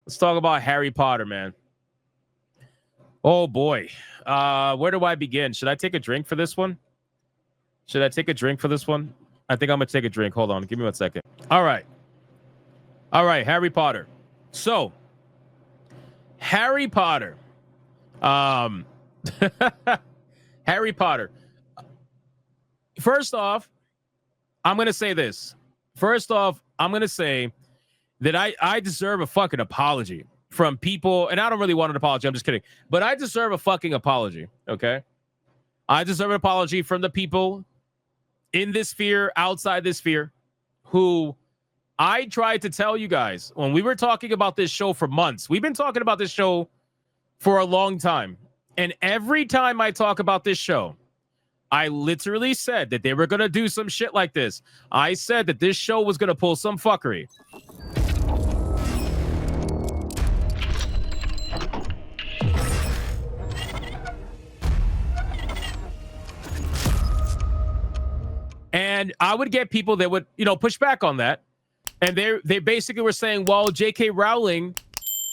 Let's talk about Harry Potter, man. Oh boy. Where do I begin? Should I take a drink for this one? Should I take a drink for this one? I think I'm gonna take a drink. Hold on, give me 1 second. All right, Harry Potter. So, Harry Potter. Harry Potter. First off, I'm gonna say this. First off, I'm gonna say that I deserve a fucking apology from people, and I don't really want an apology. I'm just kidding, but I deserve a fucking apology. Okay, I deserve an apology from the people in this sphere, outside this sphere, who I tried to tell you guys when we were talking about this show for months. We've been talking about this show for a long time. And every time I talk about this show, I literally said that they were going to do some shit like this. I said that this show was going to pull some fuckery. And I would get people that would, push back on that. And they basically were saying, well, J.K. Rowling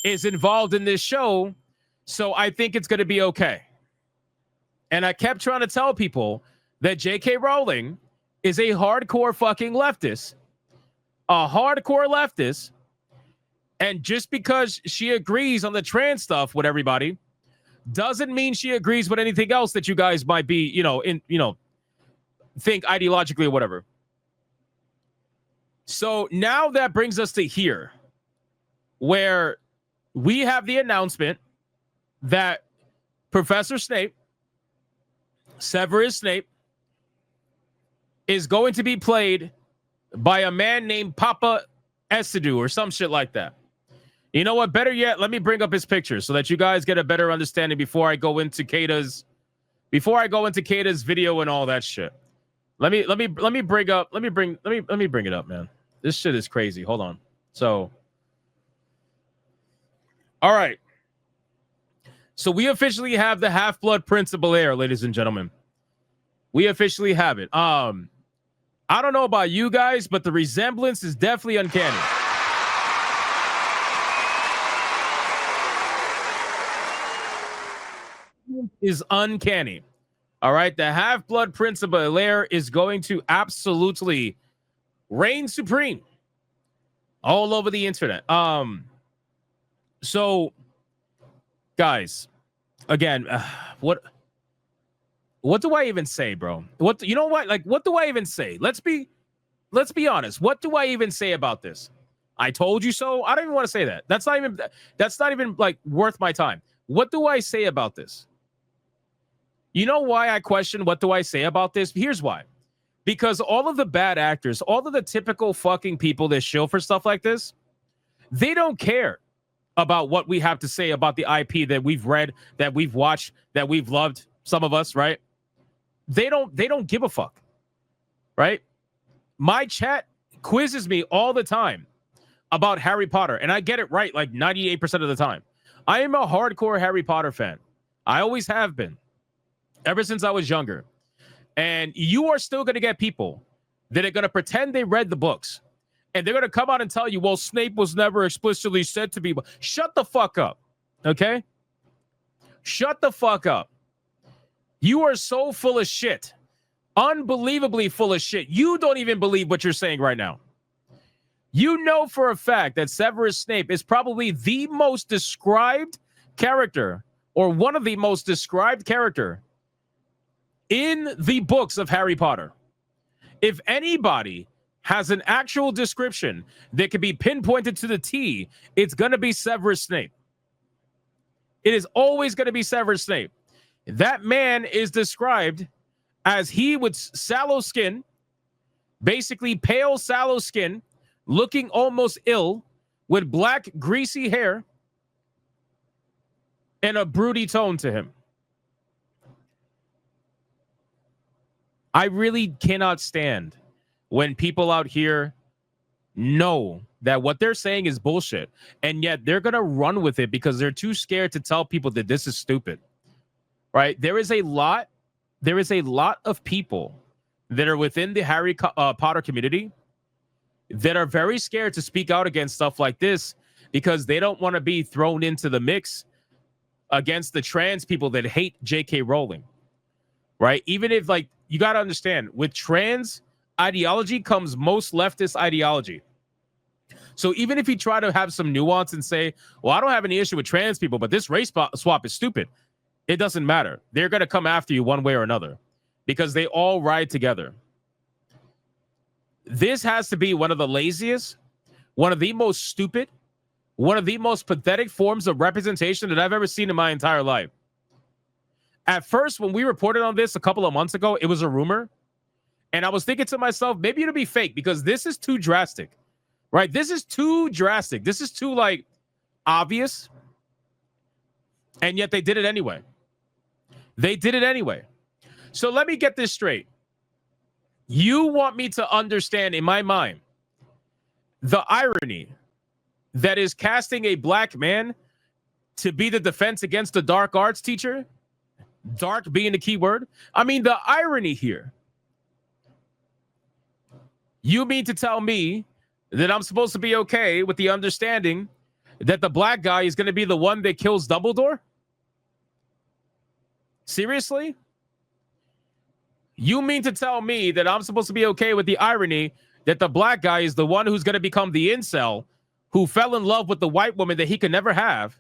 is involved in this show, so I think it's going to be okay. And I kept trying to tell people that J.K. Rowling is a hardcore fucking leftist. A hardcore leftist. And just because she agrees on the trans stuff with everybody doesn't mean she agrees with anything else that you guys might be, think ideologically or whatever. So now that brings us to here, where we have the announcement that Professor Snape, Severus Snape, is going to be played by a man named Papa Esidu or some shit like that. You know what? Better yet, let me bring up his picture so that you guys get a better understanding before I go into Kata's video and all that shit. Let me bring it up, man. This shit is crazy. Hold on. So, all right. So we officially have the Half-Blood Prince of Bel-Air, ladies and gentlemen. We officially have it. I don't know about you guys, but the resemblance is definitely uncanny. Is uncanny. All right, the Half-Blood Prince of Bel-Air is going to absolutely reign supreme all over the internet. So, guys, again, what do I even say, bro? What do I even say? Let's be honest. What do I even say about this? I told you so. I don't even want to say that. That's not even like worth my time. What do I say about this? You know why I question what do I say about this? Here's why. Because all of the bad actors, all of the typical fucking people that shill for stuff like this, they don't care about what we have to say about the IP that we've read, that we've watched, that we've loved, some of us, right? They don't give a fuck, right? My chat quizzes me all the time about Harry Potter, and I get it right like 98% of the time. I am a hardcore Harry Potter fan. I always have been, ever since I was younger. And you are still going to get people that are going to pretend they read the books. And they're going to come out and tell you, well, Snape was never explicitly said to be. Shut the fuck up. Okay? Shut the fuck up. You are so full of shit. Unbelievably full of shit. You don't even believe what you're saying right now. You know for a fact that Severus Snape is probably the most described character, or one of the most described character in the books of Harry Potter. If anybody has an actual description that can be pinpointed to the T, it's going to be Severus Snape. It is always going to be Severus Snape. That man is described as he with sallow skin, basically pale sallow skin, looking almost ill, with black greasy hair, and a broody tone to him. I really cannot stand when people out here know that what they're saying is bullshit, and yet they're going to run with it because they're too scared to tell people that this is stupid, right? There is a lot of people that are within the Harry Potter community that are very scared to speak out against stuff like this because they don't want to be thrown into the mix against the trans people that hate J.K. Rowling, right? Even if, like, you got to understand, with trans ideology comes most leftist ideology. So even if you try to have some nuance and say, well, I don't have any issue with trans people, but this race swap is stupid, it doesn't matter. They're going to come after you one way or another because they all ride together. This has to be one of the laziest, one of the most stupid, one of the most pathetic forms of representation that I've ever seen in my entire life. At first, when we reported on this a couple of months ago, it was a rumor. And I was thinking to myself, maybe it'll be fake because this is too drastic, right? This is too drastic. This is too, like, obvious. And yet they did it anyway. They did it anyway. So let me get this straight. You want me to understand, in my mind, the irony that is casting a black man to be the defense against the dark arts teacher? Dark being the key word. I mean, the irony here. You mean to tell me that I'm supposed to be okay with the understanding that the black guy is going to be the one that kills Dumbledore? Seriously? You mean to tell me that I'm supposed to be okay with the irony that the black guy is the one who's going to become the incel who fell in love with the white woman that he could never have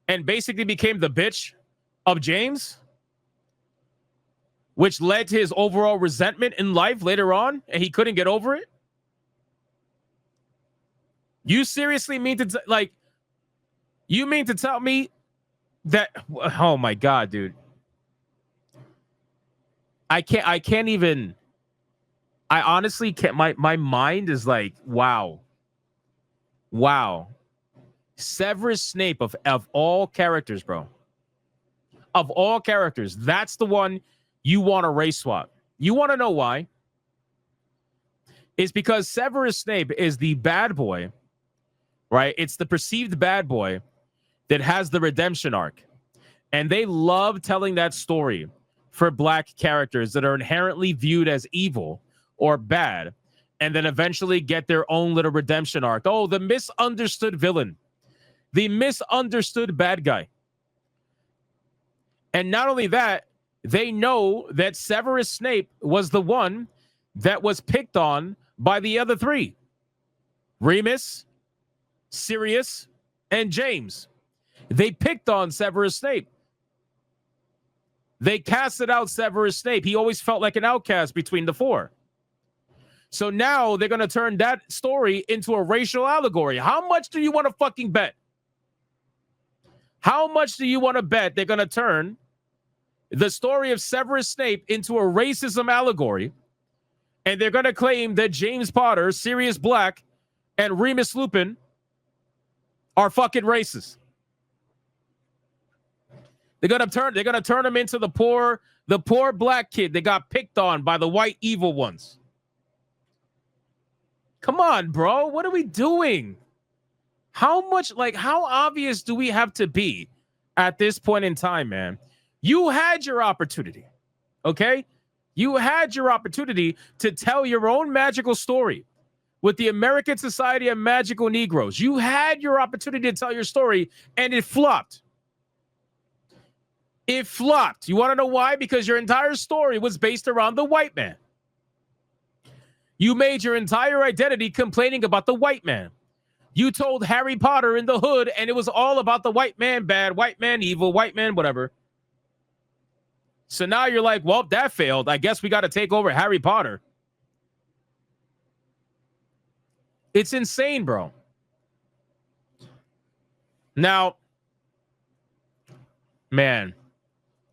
and basically became the bitch of James, which led to his overall resentment in life later on, and he couldn't get over it? You seriously mean to you mean to tell me that? Oh my God, dude. I can't even. I honestly can't. My mind is like, wow. Severus Snape of all characters, bro. Of all characters, that's the one you want to race swap. You want to know why? It's because Severus Snape is the bad boy, right? It's the perceived bad boy that has the redemption arc. And they love telling that story for black characters that are inherently viewed as evil or bad, and then eventually get their own little redemption arc. Oh, the misunderstood villain, the misunderstood bad guy. And not only that, they know that Severus Snape was the one that was picked on by the other three: Remus, Sirius, and James. They picked on Severus Snape. They casted out Severus Snape. He always felt like an outcast between the four. So now they're going to turn that story into a racial allegory. How much do you want to fucking bet? How much do you want to bet they're going to turn the story of Severus Snape into a racism allegory? And they're going to claim that James Potter, Sirius Black, and Remus Lupin are fucking racist. They're gonna turn him into the poor black kid that got picked on by the white evil ones. Come on, bro. What are we doing? How obvious do we have to be at this point in time, man? You had your opportunity, okay? You had your opportunity to tell your own magical story with the American Society of Magical Negroes. You had your opportunity to tell your story, and it flopped. It flopped. You want to know why? Because your entire story was based around the white man. You made your entire identity complaining about the white man. You told Harry Potter in the hood, and it was all about the white man bad, white man evil, white man whatever. So now you're like, well, that failed. I guess we got to take over Harry Potter. It's insane, bro. Now, man,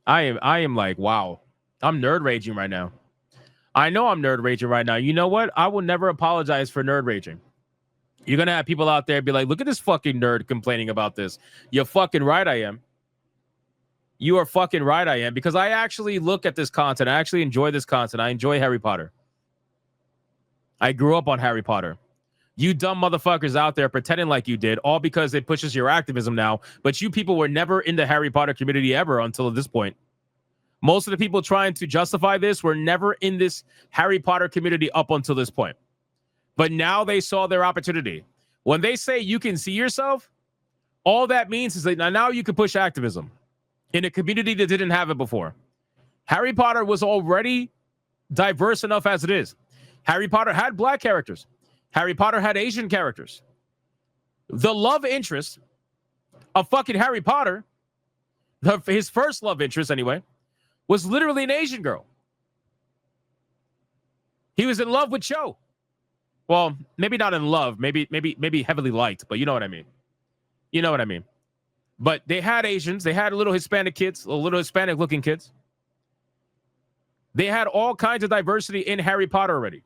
I am like, wow. I'm nerd raging right now. I know I'm nerd raging right now. You know what? I will never apologize for nerd raging. You're going to have people out there be like, look at this fucking nerd complaining about this. You're fucking right I am. You are fucking right I am. Because I actually look at this content. I actually enjoy this content. I enjoy Harry Potter. I grew up on Harry Potter. You dumb motherfuckers out there pretending like you did, all because it pushes your activism now. But you people were never in the Harry Potter community ever until this point. Most of the people trying to justify this were never in this Harry Potter community up until this point. But now they saw their opportunity. When they say you can see yourself, all that means is that now you can push activism in a community that didn't have it before. Harry Potter was already diverse enough as it is. Harry Potter had black characters. Harry Potter had Asian characters. The love interest of fucking Harry Potter, his first love interest anyway, was literally an Asian girl. He was in love with Cho. Well, maybe not in love, maybe heavily liked, but you know what I mean. You know what I mean. But they had Asians, they had little Hispanic kids, little Hispanic looking kids. They had all kinds of diversity in Harry Potter already.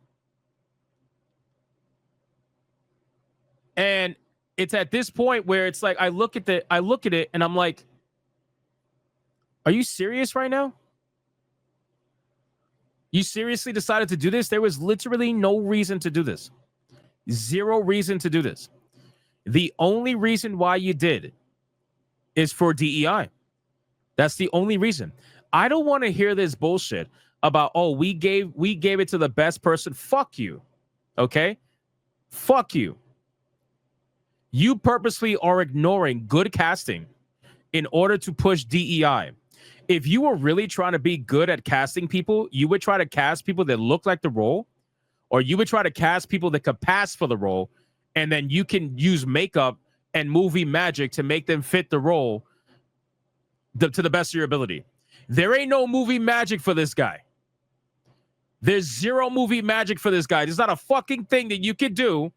And it's at this point where it's like I look at it and I'm like, are you serious right now? You seriously decided to do this? There was literally no reason to do this. Zero reason to do this. The only reason why you did is for DEI. That's the only reason. I don't want to hear this bullshit about, oh, we gave it to the best person. Fuck you. Okay? Fuck you. You purposely are ignoring good casting in order to push DEI. If you were really trying to be good at casting people, you would try to cast people that look like the role, or you would try to cast people that could pass for the role, and then you can use makeup and movie magic to make them fit the role to the best of your ability. There ain't no movie magic for this guy. There's zero movie magic for this guy. There's not a fucking thing that you could do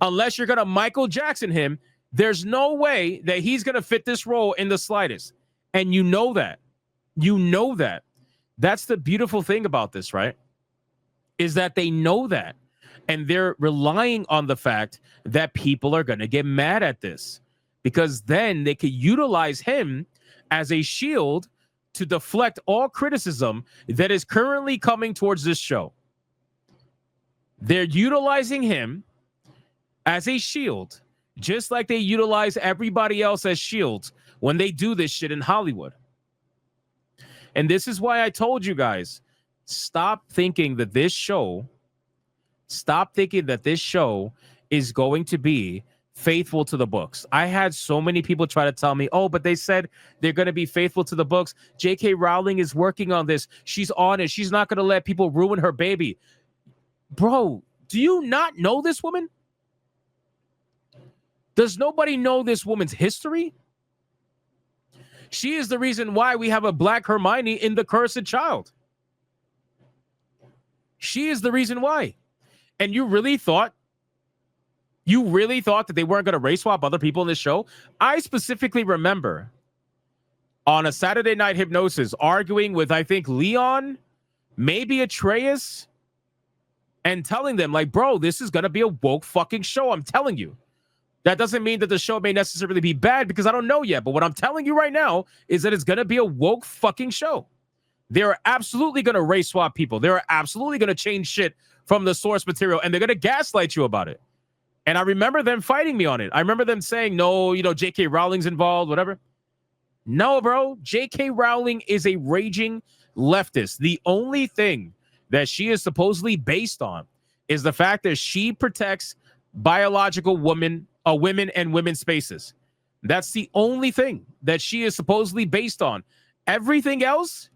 unless you're going to Michael Jackson him. There's no way that he's going to fit this role in the slightest. And you know that. You know that. That's the beautiful thing about this, right? Is that they know that. And they're relying on the fact that people are going to get mad at this. Because then they could utilize him as a shield to deflect all criticism that is currently coming towards this show. They're utilizing him as a shield, just like they utilize everybody else as shields when they do this shit in Hollywood. And this is why I told you guys, stop thinking that this show is going to be faithful to the books. I had so many people try to tell me, oh, but they said they're going to be faithful to the books. J.K. Rowling is working on this. She's on it. She's not going to let people ruin her baby. Bro, do you not know this woman? Does nobody know this woman's history? She is the reason why we have a black Hermione in The Cursed Child. She is the reason why. And you really thought that they weren't going to race swap other people in this show? I specifically remember on a Saturday Night Hypnosis arguing with, I think, Leon, maybe Atreus, and telling them, like, bro, this is going to be a woke fucking show. I'm telling you. That doesn't mean that the show may necessarily be bad because I don't know yet. But what I'm telling you right now is that it's going to be a woke fucking show. They're absolutely going to race swap people. They're absolutely going to change shit from the source material, and they're going to gaslight you about it. And I remember them fighting me on it. I remember them saying, no, J.K. Rowling's involved, whatever. No, bro. J.K. Rowling is a raging leftist. The only thing that she is supposedly based on is the fact that she protects biological women and women's spaces. That's the only thing that she is supposedly based on. Everything else,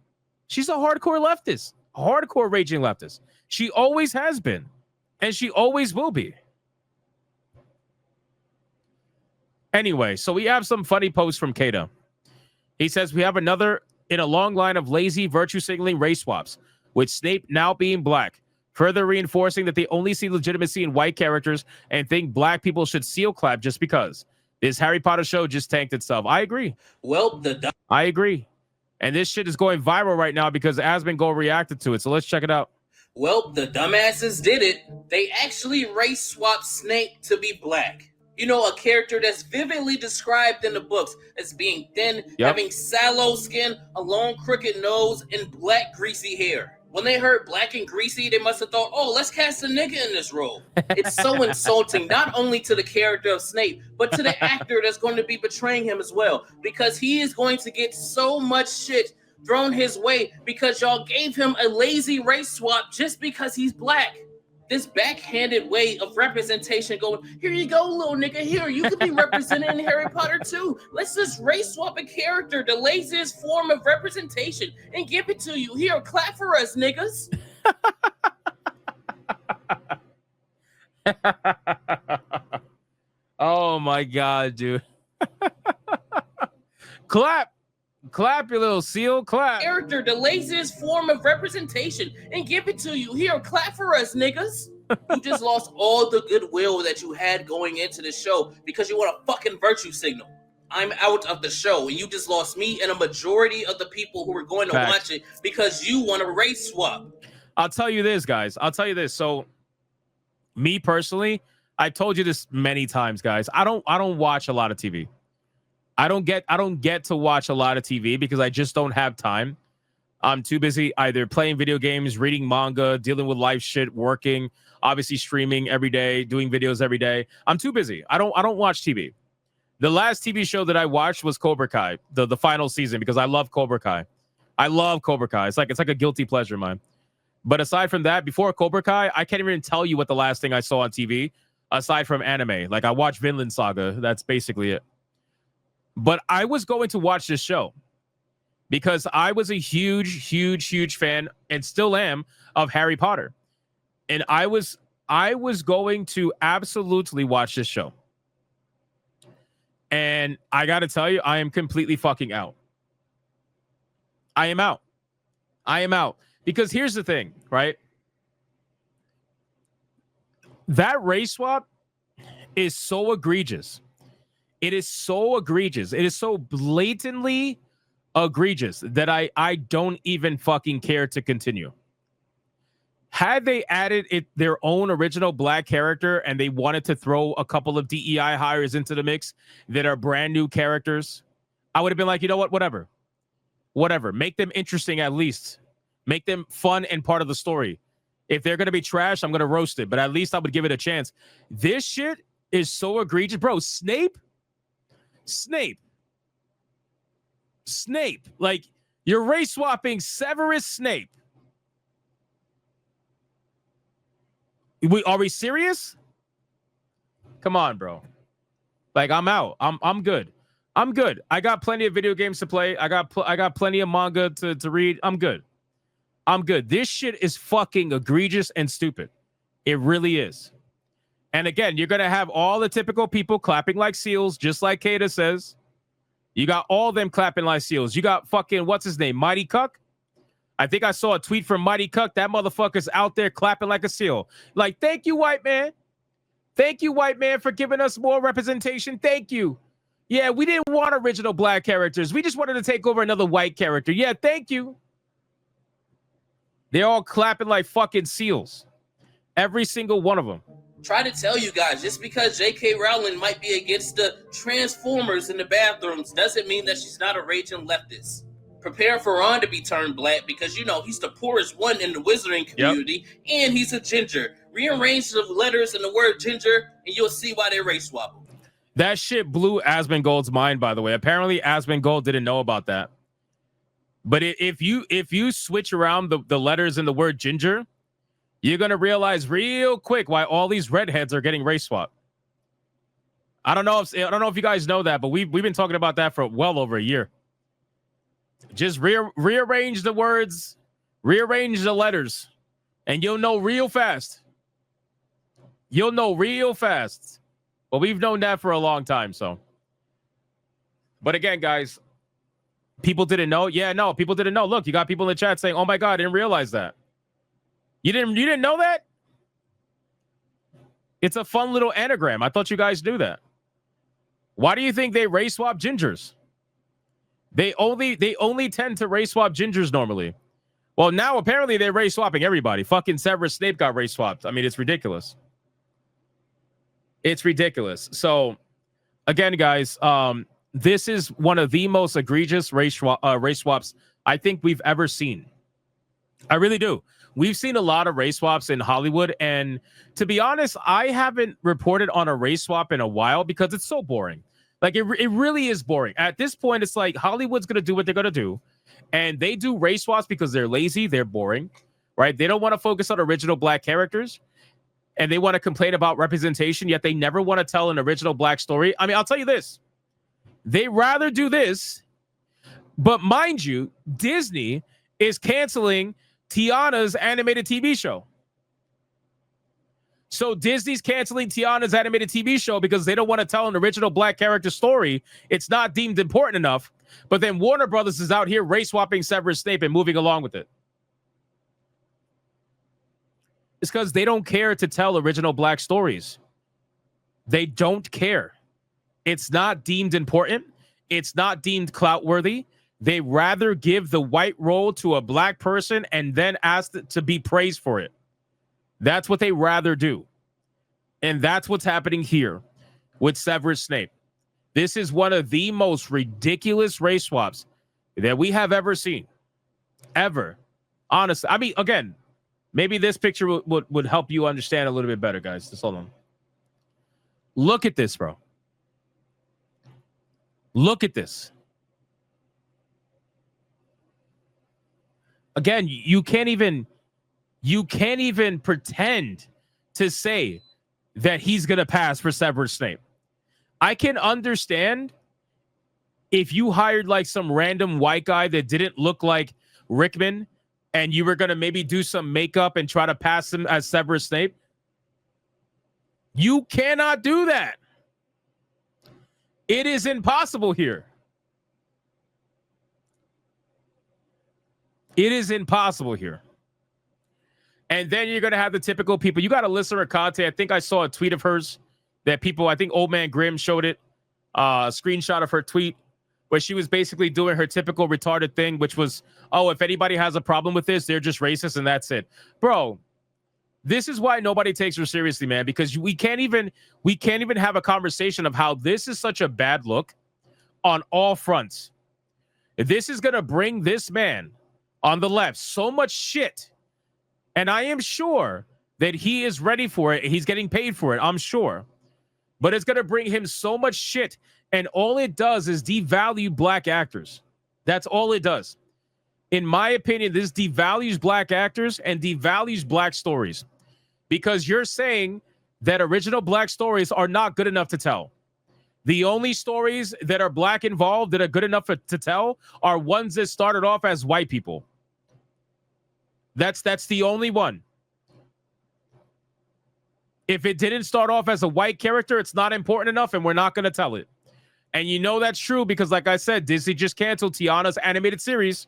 she's a hardcore leftist, hardcore raging leftist. She always has been, and she always will be. Anyway, so we have some funny posts from Kata. He says, we have another in a long line of lazy virtue signaling race swaps, with Snape now being black, further reinforcing that they only see legitimacy in white characters and think black people should seal clap just because. This Harry Potter show just tanked itself. I agree. Well, I agree. And this shit is going viral right now because Asmongold reacted to it. So let's check it out. Well, the dumbasses did it. They actually race swapped Snape to be black. A character that's vividly described in the books as being thin, having sallow skin, a long crooked nose, and black greasy hair. When they heard black and greasy, they must have thought, oh, let's cast a nigga in this role. It's so insulting, not only to the character of Snape, but to the actor that's going to be portraying him as well, because he is going to get so much shit thrown his way because y'all gave him a lazy race swap just because he's black. this backhanded way of representation going, here you go, little nigga, here, you could be represented in Harry Potter too. Let's just race swap a character, the laziest form of representation, and give it to you. Here, clap for us, niggas. Oh my God, dude. Clap, you little seal, clap. Character, the laziest form of representation, and give it to you. Here, clap for us, niggas. You just lost all the goodwill that you had going into the show because you want a fucking virtue signal. I'm out of the show, and you just lost me and a majority of the people who were going to watch it because you want a race swap. I'll tell you this, guys. I'll tell you this. So, me personally, I told you this many times, guys. I don't watch a lot of TV. I don't get to watch a lot of TV because I just don't have time. I'm too busy either playing video games, reading manga, dealing with life shit, working, obviously streaming every day, doing videos every day. I'm too busy. I don't watch TV. The last TV show that I watched was Cobra Kai, the final season, because I love Cobra Kai. I love Cobra Kai. It's like a guilty pleasure of mine. But aside from that, before Cobra Kai, I can't even tell you what the last thing I saw on TV aside from anime. Like I watched Vinland Saga. That's basically it. But I was going to watch this show because I was a huge fan and still am of Harry Potter. And I was going to absolutely watch this show. And I got to tell you, I am completely fucking out. I am out. Because here's the thing, right? That race swap is so egregious. It is so egregious. It is so blatantly egregious that I don't even fucking care to continue. Had they added their own original black character and they wanted to throw a couple of DEI hires into the mix that are brand new characters, I would have been like, you know what? Whatever. Make them interesting at least. Make them fun and part of the story. If they're going to be trash, I'm going to roast it. But at least I would give it a chance. This shit is so egregious. Bro, Snape. Like, you're race swapping Severus Snape. Are we serious? Come on, bro. Like, I'm out. I'm good. I got plenty of video games to play. I got plenty of manga to read. I'm good. This shit is fucking egregious and stupid. It really is. And again, you're going to have all the typical people clapping like seals, just like Kata says. You got all them clapping like seals. You got fucking, what's his name? Mighty Cuck? I think I saw a tweet from Mighty Cuck. That motherfucker's out there clapping like a seal. Like, thank you, white man. Thank you, white man, for giving us more representation. Thank you. Yeah, we didn't want original black characters. We just wanted to take over another white character. Yeah, thank you. They're all clapping like fucking seals. Every single one of them. Try to tell you guys, just because J.K. Rowling might be against the Transformers in the bathrooms doesn't mean that she's not a raging leftist. Prepare for Ron to be turned black because, you know, he's the poorest one in the wizarding community, and he's a ginger. Rearrange the letters in the word ginger, and you'll see why they race swap them. That shit blew Asmongold's mind, by the way. Apparently, Asmongold didn't know about that. But if you switch around the letters in the word ginger, you're going to realize real quick why all these redheads are getting race swapped. I don't know if you guys know that, but we've been talking about that for well over a year. Just rearrange the words, rearrange the letters, and you'll know real fast. Well, we've known that for a long time, so. But again, guys, people didn't know. Yeah, no, people didn't know. Look, you got people in the chat saying, "Oh my God, I didn't realize that." You didn't know that? It's a fun little anagram. I thought you guys knew that. Why do you think they race swap gingers? They only tend to race swap gingers normally. Well, now apparently they're race swapping everybody. Fucking Severus Snape got race swapped. I mean, it's ridiculous. It's ridiculous. So, again, guys, this is one of the most egregious race swaps I think we've ever seen. I really do. We've seen a lot of race swaps in Hollywood, and to be honest, I haven't reported on a race swap in a while because it's so boring. Like, it really is boring. At this point, it's like Hollywood's going to do what they're going to do, and they do race swaps because they're lazy, they're boring, right? They don't want to focus on original black characters, and they want to complain about representation, yet they never want to tell an original black story. I mean, I'll tell you this. They rather do this, but mind you, Disney is canceling Tiana's animated TV show. So Disney's canceling Tiana's animated TV show because they don't want to tell an original black character story. It's not deemed important enough. But then Warner Brothers is out here race swapping Severus Snape and moving along with it. It's because they don't care to tell original black stories. They don't care. It's not deemed important. It's not deemed clout worthy. They rather give the white role to a black person and then ask to be praised for it. That's what they rather do. And that's what's happening here with Severus Snape. This is one of the most ridiculous race swaps that we have ever seen. Ever. Honestly. I mean, again, maybe this picture would help you understand a little bit better, guys. Just hold on. Look at this, bro. Look at this. Again, you can't even pretend to say that he's going to pass for Severus Snape. I can understand if you hired like some random white guy that didn't look like Rickman and you were going to maybe do some makeup and try to pass him as Severus Snape. You cannot do that. It is impossible here. It is impossible here. And then you're going to have the typical people. You got Alyssa Rakate. I think I saw a tweet of hers that people, I think Old Man Grimm showed it, a screenshot of her tweet where she was basically doing her typical retarded thing, which was, oh, if anybody has a problem with this, they're just racist and that's it. Bro, this is why nobody takes her seriously, man, because we can't even have a conversation of how this is such a bad look on all fronts. This is going to bring this man on the left so much shit. And I am sure that he is ready for it. He's getting paid for it, I'm sure. But it's going to bring him so much shit. And all it does is devalue black actors. That's all it does. In my opinion, this devalues black actors and devalues black stories. Because you're saying that original black stories are not good enough to tell. The only stories that are black involved that are good enough to tell are ones that started off as white people. That's the only one. If it didn't start off as a white character, it's not important enough and we're not going to tell it. And you know that's true because, like I said, Disney just canceled Tiana's animated series,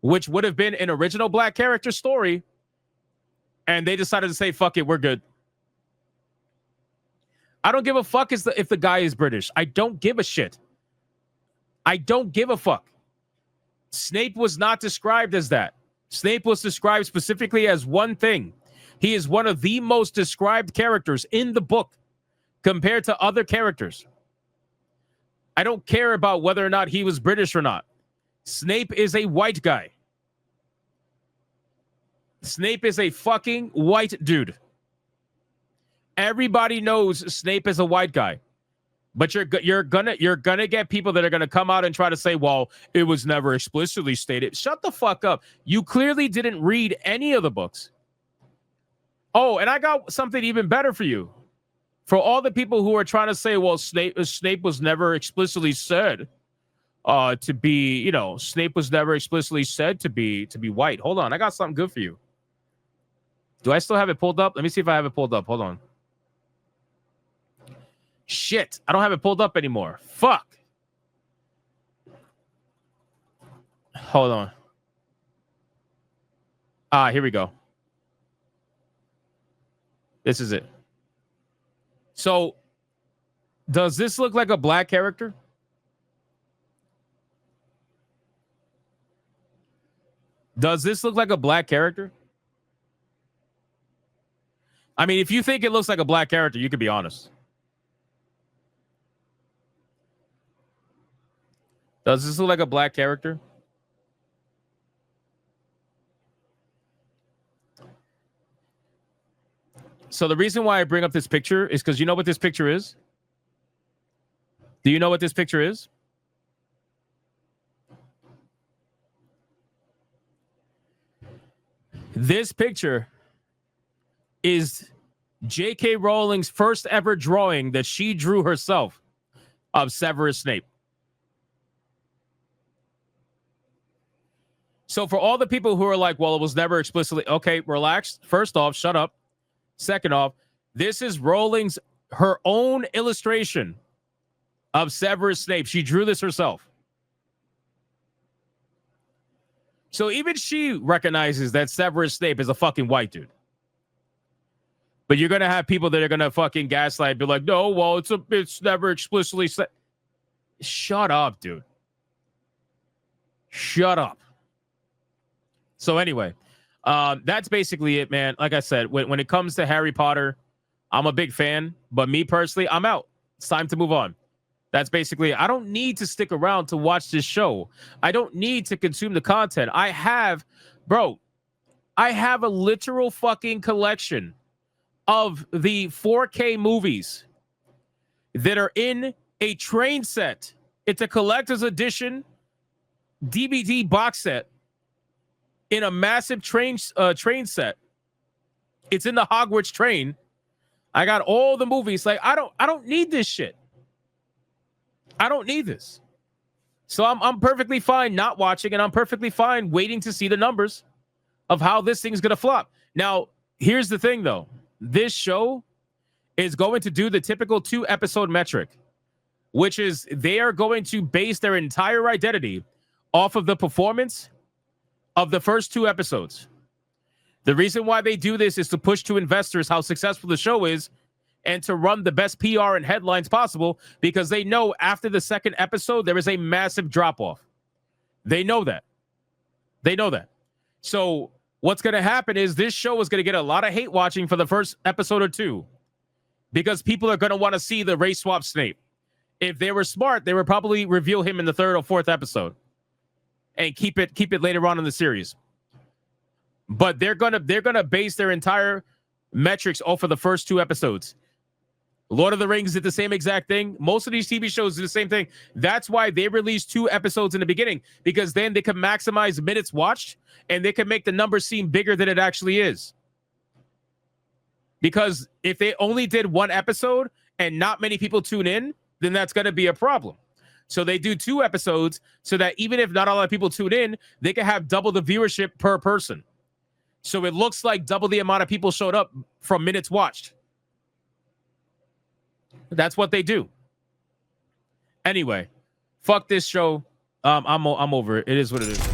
which would have been an original black character story. And they decided to say, fuck it, we're good. I don't give a fuck if the guy is British. I don't give a shit. I don't give a fuck. Snape was not described as that. Snape was described specifically as one thing. He is one of the most described characters in the book compared to other characters. I don't care about whether or not he was British or not. Snape is a white guy. Snape is a fucking white dude. Everybody knows Snape is a white guy. But you're gonna get people that are gonna come out and try to say, well, it was never explicitly stated. Shut the fuck up. You clearly didn't read any of the books. Oh, and I got something even better for you. For all the people who are trying to say, well, Snape was never explicitly said to be, Snape was never explicitly said to be white. Hold on, I got something good for you. Do I still have it pulled up? Let me see if I have it pulled up. Hold on. Shit, I don't have it pulled up anymore. Fuck. Hold on. Here we go. This is it. So, does this look like a black character? Does this look like a black character? I mean, if you think it looks like a black character, you could be honest. Does this look like a black character? So the reason why I bring up this picture is because you know what this picture is? Do you know what this picture is? This picture is J.K. Rowling's first ever drawing that she drew herself of Severus Snape. So for all the people who are like, well, it was never explicitly, okay, relax. First off, shut up. Second off, this is Rowling's, her own illustration of Severus Snape. She drew this herself. So even she recognizes that Severus Snape is a fucking white dude. But you're going to have people that are going to fucking gaslight, be like, no, well, it's never explicitly said. Shut up, dude. Shut up. So anyway, that's basically it, man. Like I said, when it comes to Harry Potter, I'm a big fan. But me personally, I'm out. It's time to move on. That's basically it. I don't need to stick around to watch this show. I don't need to consume the content. I have a literal fucking collection of the 4K movies that are in a train set. It's a collector's edition DVD box set in a massive train set. It's in the Hogwarts train. I got all the movies. Like, I don't need this shit. I don't need this. So I'm perfectly fine not watching, and I'm perfectly fine waiting to see the numbers of how this thing's gonna flop. Now, here's the thing though. This show is going to do the typical 2-episode metric, which is they are going to base their entire identity off of the performance of the first 2 episodes. The reason why they do this is to push to investors how successful the show is and to run the best PR and headlines possible, because they know after the second episode, there is a massive drop-off. They know that. They know that. So what's going to happen is this show is going to get a lot of hate watching for the first episode or 2, because people are going to want to see the race swap Snape. If they were smart, they would probably reveal him in the 3rd or 4th episode and keep it later on in the series. But they're gonna base their entire metrics off of the first 2 episodes. Lord of the Rings did the same exact thing. Most of these TV shows do the same thing. That's why they release 2 episodes in the beginning, because then they can maximize minutes watched and they can make the numbers seem bigger than it actually is. Because if they only did 1 episode and not many people tune in, then that's going to be a problem. So they do 2 episodes so that even if not a lot of people tune in, they can have double the viewership per person. So it looks like double the amount of people showed up from minutes watched. That's what they do. Anyway, fuck this show. I'm over it. It is what it is.